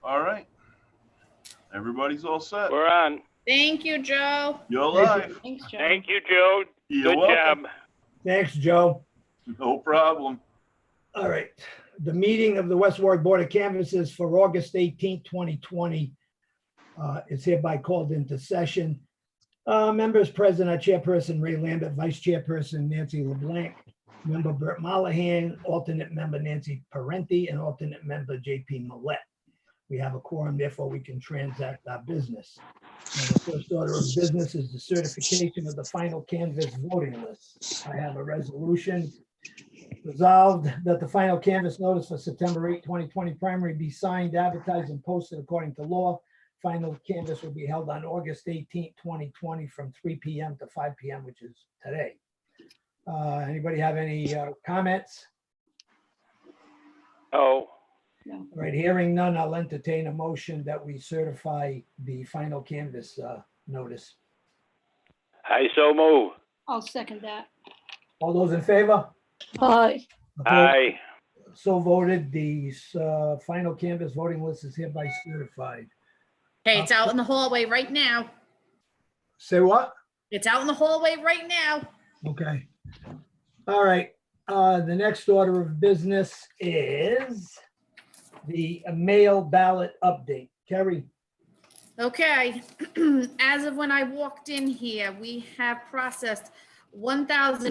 All right. Everybody's all set. We're on. Thank you, Joe. You're live. Thanks, Joe. Thank you, Joe. You're Good welcome. job. Thanks, Joe. No problem. All right. The meeting of the West Warwick Board of Canvassers for August 18th, 2020 is hereby called into session. Members present are Chairperson Ray Lambert, Vice Chairperson Nancy LeBlanc, Member Bert Mollahan, alternate member Nancy Parenti, and alternate member JP Millette. We have a quorum, therefore we can transact our business. Now, the first order of business is the certification of the final canvass voting list. I have a resolution. Resolved that the final canvass notice for September 8, 2020 primary be signed, advertised, and posted according to law. Final canvass will be held on August 18, 2020 from 3 p.m. to 5 p.m., which is today. Anybody have any comments? Oh, All right, hearing none, I'll entertain a motion that we certify the final canvass notice. I so move. I'll second that. All those in favor? Aye. Opposed? Aye. So voted. The final canvass voting list is hereby certified. Okay, it's out in the hallway right now. Say what? It's out in the hallway right now. Okay. All right. The next order of business is the mail ballot update. Kerry. Okay, as of when I walked in here, we have processed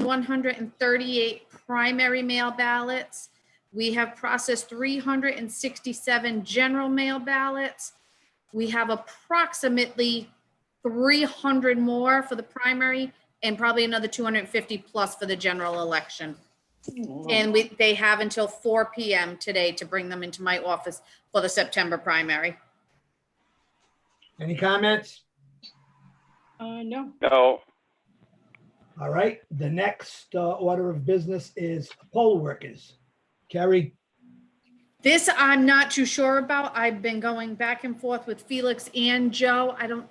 1,138 primary mail ballots. We have processed 367 general mail ballots. We have approximately 300 more for the primary and probably another 250 plus for the general election. And they have until 4 p.m. today to bring them into my office for the September primary. Any comments? No. No. All right. The next order of business is poll workers. Kerry. This I'm not too sure about. I've been going back and forth with Felix and Joe. I don't,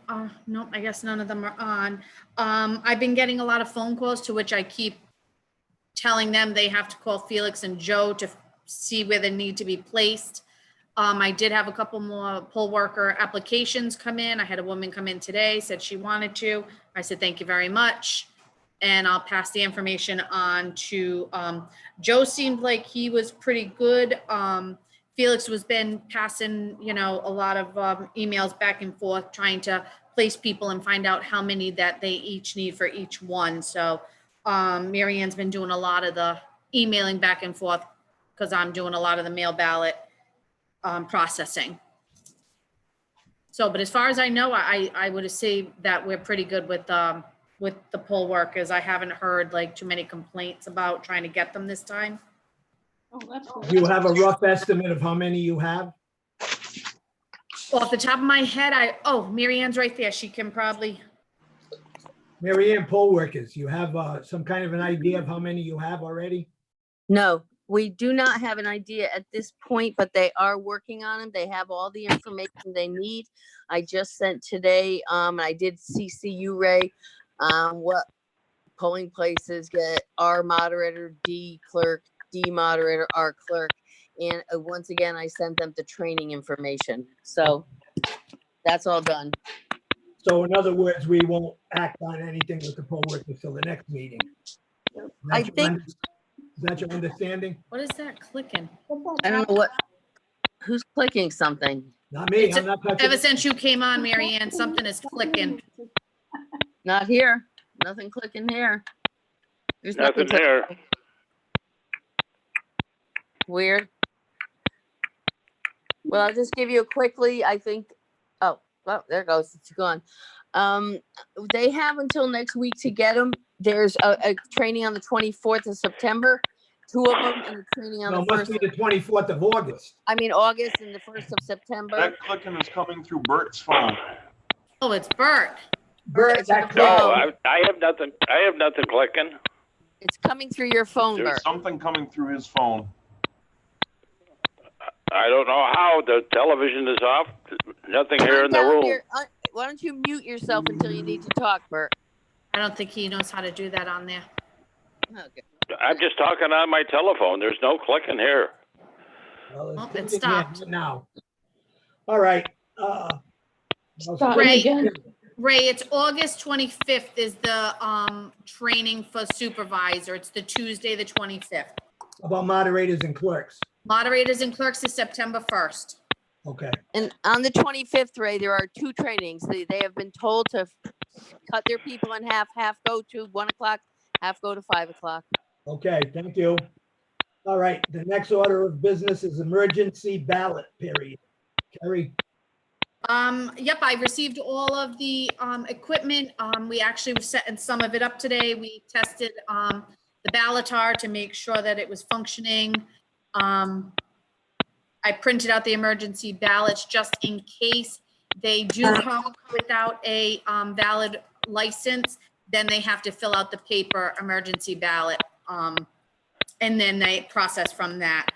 no, I guess none of them are on. I've been getting a lot of phone calls to which I keep telling them they have to call Felix and Joe to see where they need to be placed. I did have a couple more poll worker applications come in. I had a woman come in today, said she wanted to. I said, thank you very much. And I'll pass the information on to Joe. Seemed like he was pretty good. Felix was been passing, a lot of emails back and forth, trying to place people and find out how many that they each need for each one. So Mary Ann's been doing a lot of the emailing back and forth because I'm doing a lot of the mail ballot processing. So, but as far as I know, I would say that we're pretty good with the poll workers. I haven't heard like too many complaints about trying to get them this time. Oh, that's good. Do you have a rough estimate of how many you have? Off the top of my head, Mary Ann's right there. She can probably. Mary Ann, poll workers, you have some kind of an idea of how many you have already? No, we do not have an idea at this point, but they are working on them. They have all the information they need. I just sent today, I did CC you, Ray, what polling places get R moderator, D clerk, D moderator, R clerk. And once again, I sent them the training information. So that's all done. So in other words, we won't act on anything with the poll workers until the next meeting. I think- Is that your understanding? What is that clicking? I don't know who's clicking something. Not me, It's I'm not touching Ever it. since you came on, Mary Ann, something is clicking. Not here. Nothing clicking here. There's Nothing clicking. here. Weird. Well, I'll just give you a quickly, I think, well, there it goes, it's gone. They have until next week to get them. There's a training on the 24th of September, 2 of them, and a training on No, the it must 1st, be the 24th of August. August and the 1st of September. That clicking is coming through Bert's phone. Oh, it's Bert. Bert, that No, click- I have nothing. I have nothing clicking. It's coming through your phone, There's Bert. something coming through his phone. I don't know how. The television is off. Nothing here in the Down room. here, why don't you mute yourself until you need to talk, Bert? I don't think he knows how to do that on there. Okay. I'm just talking on my telephone. There's no clicking here. Well, Oh, it clicking here stopped. Now. All right. Start Ray. again. Ray, it's August 25th is the training for supervisor. It's the Tuesday, the 25th. About moderators and clerks. Moderators and clerks is September 1st. Okay, And on the 25th, Ray, there are 2 trainings. They have been told to cut their people in half go to 1 o'clock, half go to 5 o'clock. okay, thank you. All right, the next order of business is emergency ballot period. Carrie, Yep, I received all of the equipment. We actually were setting some of it up today. We tested the ballotar to make sure that it was functioning. I printed out the emergency ballots just in case they do come without a valid license, then they have to fill out the paper emergency ballot. And then they process from that.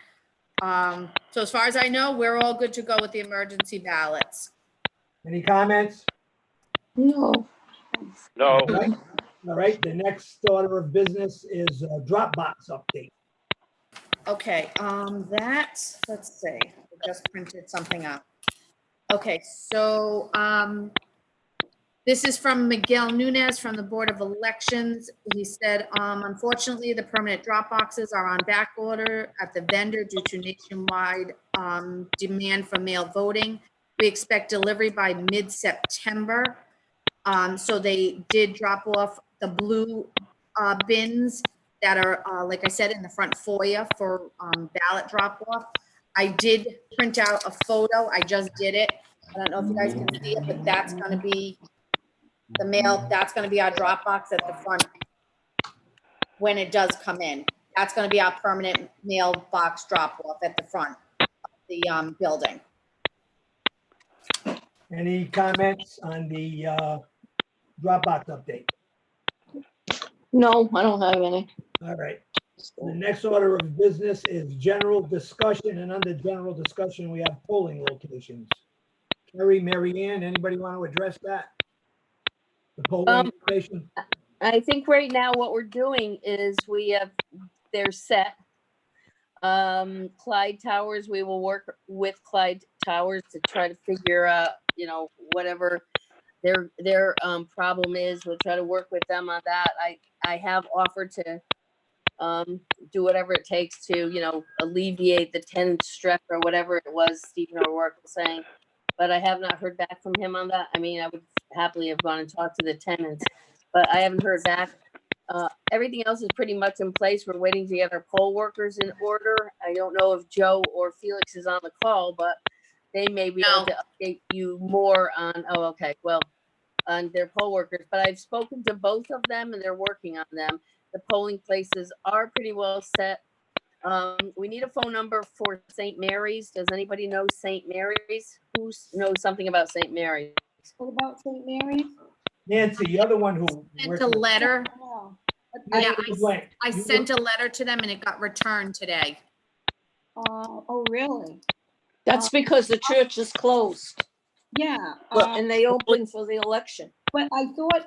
So as far as I know, we're all good to go with the emergency ballots. any comments? No. No, All right, the next order of business is a Dropbox update. Okay, let's see, I just printed something up. Okay, so, this is from Miguel Nunez from the Board of Elections. He said, unfortunately, the permanent drop boxes are on back order at the vendor due to nationwide, demand for mail voting. We expect delivery by mid-September. So they did drop off the blue, bins that are, like I said, in the front foyer for ballot drop off. I did print out a photo. I just did it. I don't know if you guys can see it, but that's gonna be the mail. That's gonna be our drop box at the front when it does come in. That's gonna be our permanent mailbox drop off at the front of the building. Any comments on the Dropbox update? No, I don't have any. All right. The next order of business is general discussion, and under general discussion, we have polling locations. Carrie, Mary Ann, anybody want to address that? The polling location? I think right now what we're doing is they're set. Clyde Towers, we will work with Clyde Towers to try to figure out, whatever their problem is. We'll try to work with them on that. I have offered to do whatever it takes to, alleviate the tenant stress or whatever it was Stephen O'Rourke was saying. But I have not heard back from him on that. I mean, I would happily have gone and talked to the tenants, but I haven't heard back. Everything else is pretty much in place. We're waiting to get our poll workers in order. I don't know if Joe or Felix is on the call, but they may be able to update you more on, on their poll workers. But I've spoken to both of them and they're working on them. The polling places are pretty well set. We need a phone number for St. Mary's. Does anybody know St. Mary's? Who knows something about St. Mary's? What about St. Mary's? Nancy, the other one who. Sent a letter. Oh, Yeah, Wait, I sent a letter to them and it got returned today. oh, really? That's because the church is closed Yeah. and they open for the election. But I thought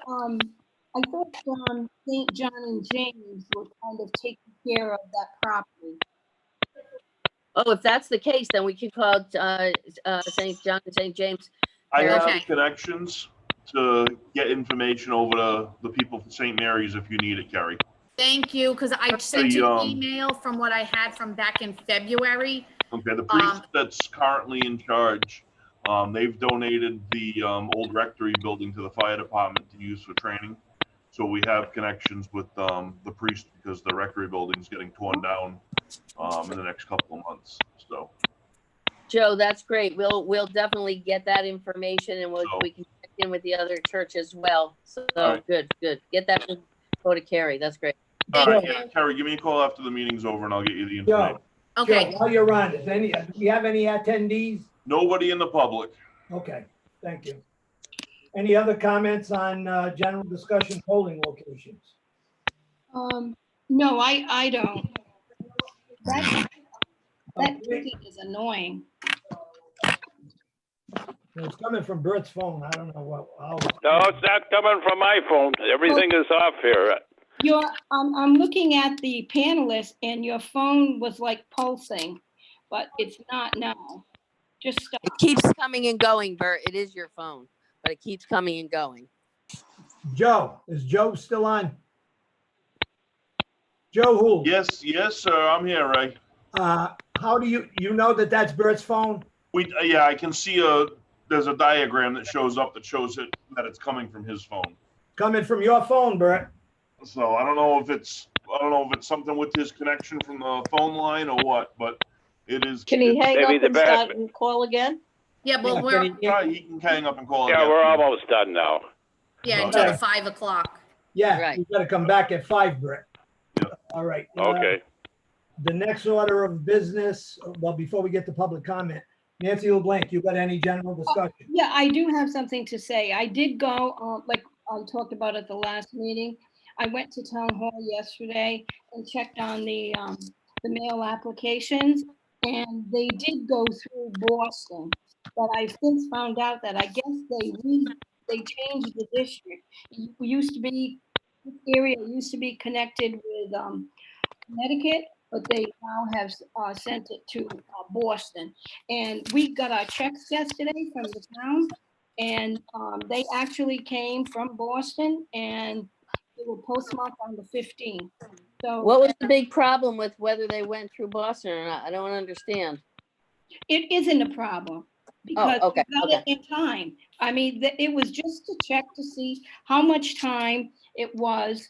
St. John and James were kind of taking care of that property. Oh, if that's the case, then we can call St. John and St. James. I have Okay. connections to get information over to the people from St. Mary's if you need it, Carrie. Thank you, because I sent the, an email from what I had from back in February. Okay, the priest that's currently in charge, they've donated the old rectory building to the fire department to use for training. So we have connections with the priest because the rectory building's getting torn down in the next couple of months. So Joe, that's great. We'll definitely get that information and So- we can check in with the other church as well. So All right. good. Get that go to Carrie. That's great. all Thank right, you. yeah, Carrie, give me a call after the meeting's over and I'll get you the Joe, information. Okay, Joe, while you're on, do you have any attendees? Nobody in the public. Okay, thank you. Any other comments on general discussion polling locations? No, I don't. That Okay. ticket is annoying. It's coming from Bert's phone. I don't know how. no, it's not coming from my phone. Everything is off here. I'm looking at the panelists and your phone was like pulsing, but it's not now. Just stop. It keeps coming and going, Bert. It is your phone, but it keeps coming and going. Joe, is Joe still on? Joe who? Yes, sir. I'm here, Ray. How do you know that that's Bert's phone? Yeah, I can see there's a diagram that shows up that shows it that it's coming from his phone. Coming from your phone, Bert. So I don't know if it's something with his connection from the phone line or what, but it is. Can he hang Maybe up the and back- start and call again? Yeah, well, Yeah, we're, He can hang up and call Yeah, again. we're almost done now. yeah, until the Okay. 5 o'clock. Yeah, Right. you gotta come back at 5, Brett. Yeah. All right. Okay. The next order of business, well, before we get to public comment, Nancy LeBlanc, you got any general discussion? Yeah, I do have something to say. I did go, like I talked about at the last meeting. I went to town hall yesterday and checked on the mail applications, and they did go through Boston. But I've since found out that I guess they changed the district. We used to be, this area used to be connected with Connecticut, but they now have sent it to Boston. And we got our checks yesterday from the town, and they actually came from Boston, and they were postmarked on the 15th. So What was the big problem with whether they went through Boston or not? I don't understand. it isn't a problem because okay, we got it in time. I mean, it was just to check to see how much time it was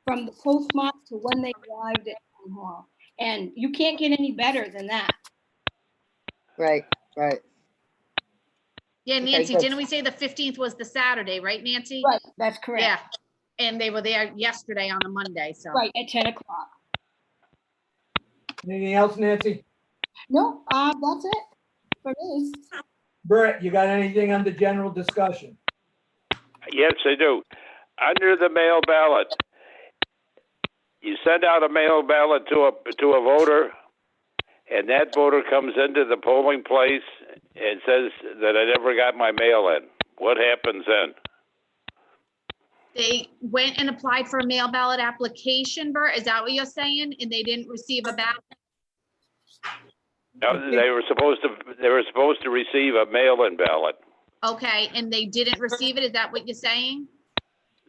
from the postmark to when they arrived at town hall. And you can't get any better than that. Right, right. Yeah, Okay, Nancy, good. didn't we say the 15th was the Saturday, right, Nancy? Right, that's correct. Yeah, and they were there yesterday on a Monday, so. Right, at 10 o'clock. Anything else, Nancy? No, that's it for me. Brett, you got anything under general discussion? Yes, I do. Under the mail ballot, you send out a mail ballot to a voter, and that voter comes into the polling place and says that I never got my mail in. What happens then? They went and applied for a mail ballot application, Bert, is that what you're saying? And they didn't receive a ballot? No, they were supposed to receive a mail-in ballot. Okay, and they didn't receive it, is that what you're saying?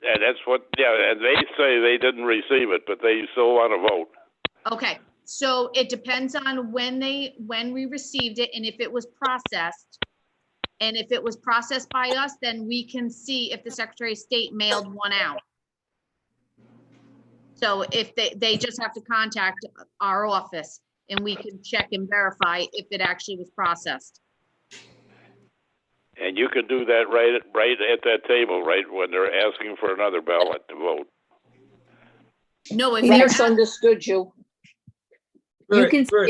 And that's what, yeah, and they say they didn't receive it, but they still want to vote. Okay, so it depends on when we received it and if it was processed. And if it was processed by us, then we can see if the Secretary of State mailed one out. So if they just have to contact our office and we can check and verify if it actually was processed. And you can do that right at that table, right, when they're asking for another ballot to vote. No, if He they're, misunderstood you. You can Bert,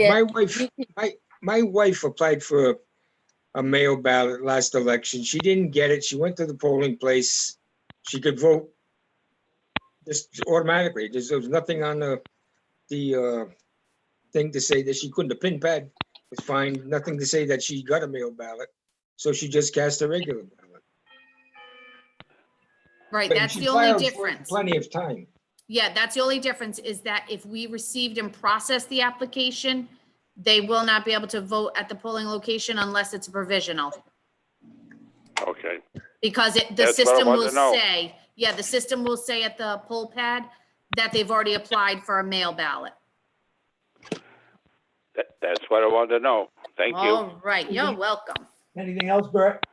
see it. my wife applied for a mail ballot last election. She didn't get it. She went to the polling place. She could vote just automatically. There was nothing on the thing to say that she couldn't. The pin pad was fine. Nothing to say that she got a mail ballot. So she just cast a regular ballot. right, But that's she the only filed for difference. Plenty of time. Yeah, that's the only difference is that if we received and processed the application, they will not be able to vote at the polling location unless it's provisional. Okay. Because the That's what I system wanted will to know. say, yeah, the system will say at the poll pad that they've already applied for a mail ballot. That's what I wanted to know. Thank you. All right, you're welcome. Anything else, Brett?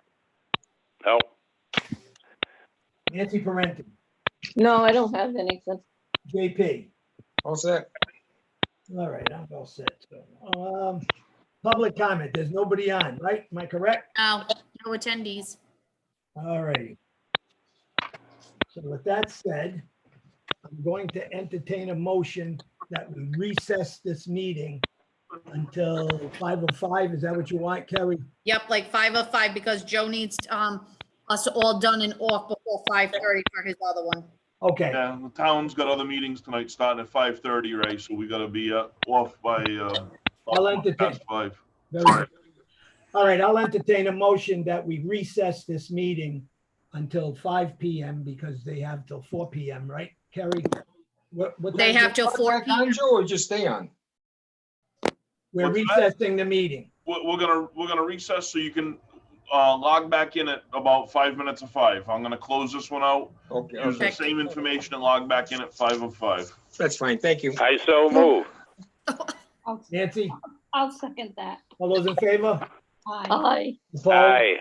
No. Nancy Parenti, No, I don't have anything. JP. All set. All right, I'm all set. So, public comment, there's nobody on, right? Am I correct? No, no attendees. All righty. So with that said, I'm going to entertain a motion that we recess this meeting until 5:05. Is that what you want, Kerry? Yep, like 5:05 because Joe needs us all done and off before 5:30 for his other one. Okay, Yeah, the town's got other meetings tonight starting at 5:30, Ray, so we gotta be off by I'll entertain. past 5. very good. All right, I'll entertain a motion that we recess this meeting until 5 PM because they have till 4 PM, right, Kerry? What They time is have it? till 4 Back on, p.m. Joe, or just stay on? We're What's that? recessing the meeting. we're gonna recess so you can log back in at about 5 minutes of 5. I'm gonna close this one out. Okay, Use the okay, same information and log back in at 5:05. that's fine, thank you. I so move. I'll, Nancy, I'll second that. all those in favor? Aye. Aye. Opposed? Aye.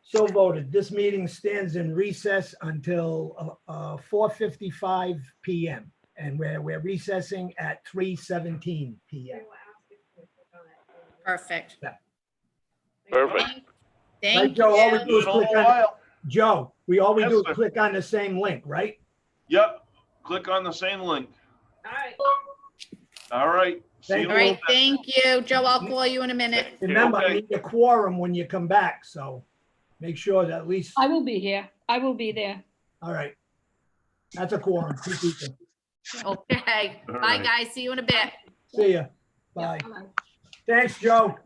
So voted. This meeting stands in recess until 4:55 PM. And we're recessing at 3:17 PM. Perfect. Perfect. Right, Thank Joe, all we you. do is Do it all click a on, while. Joe, all we Yes, do sir. is click on the same link, right? Yep, click on the same link. All right. See you Thank in a All little right, thank you. Joe, I'll call you in a minute. Remember, I Okay. need a quorum when you come back, so make sure that at least, I will be here. I will be there. all right. That's a quorum, 2 people. Okay. All Bye, right. guys. See you in a bit. See ya. Bye. Thanks, Joe.